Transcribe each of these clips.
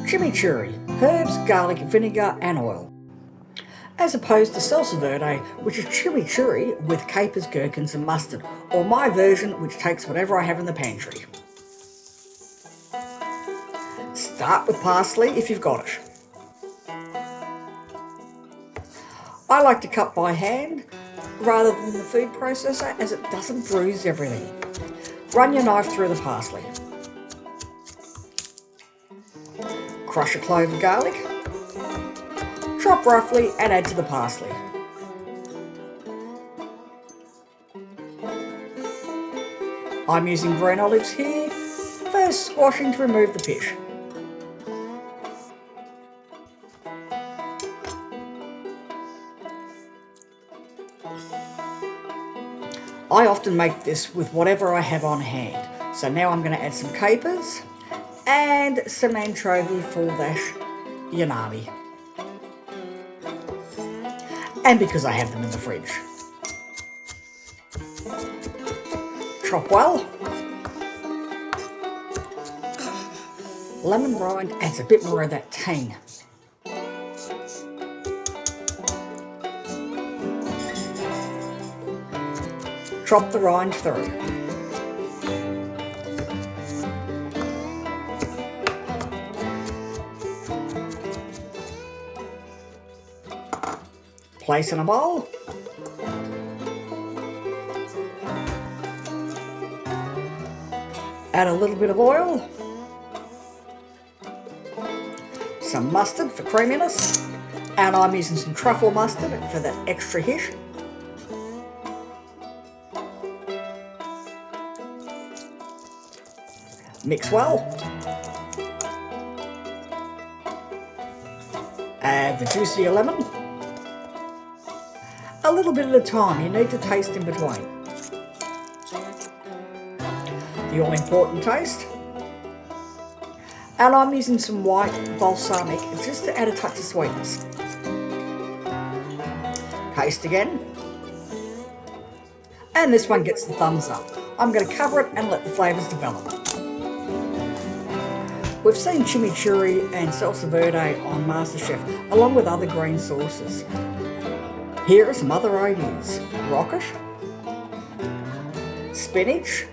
Chimichurri, herbs, garlic, vinegar and oil. As opposed to Salsa Verde, which is chimichurri with capers, gherkins and mustard, or my version, which takes whatever I have in the pantry. Start with parsley if you've got it. I like to cut by hand rather than the food processor as it doesn't bruise everything. Run your knife through the parsley. Crush a clove of garlic. Chop roughly and add to the parsley. I'm using green olives here, first squashing to remove the pit. I often make this with whatever I have on hand. So now I'm going to add some capers and some anchovy for that yanami. And because I have them in the fridge. Chop well. Lemon rind adds a bit more of that tang. Chop the rind through. Place in a bowl. Add a little bit of oil. Some mustard for creaminess. And I'm using some truffle mustard for that extra hit. Mix well. Add the juice of your lemon. A little bit at a time, you need to taste in between. The all-important taste. And I'm using some white balsamic just to add a touch of sweetness. Taste again. And this one gets the thumbs up. I'm going to cover it and let the flavours develop. We've seen chimichurri and salsa verde on MasterChef, along with other green sauces. Here are some other ideas. Rocket, spinach,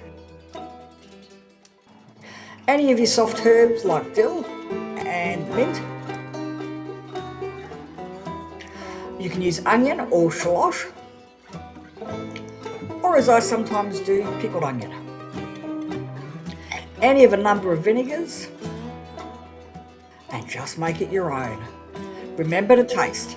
any of your soft herbs like dill and mint. You can use onion or shallot, or as I sometimes do, pickled onion. Any of a number of vinegars, and just make it your own. Remember to taste.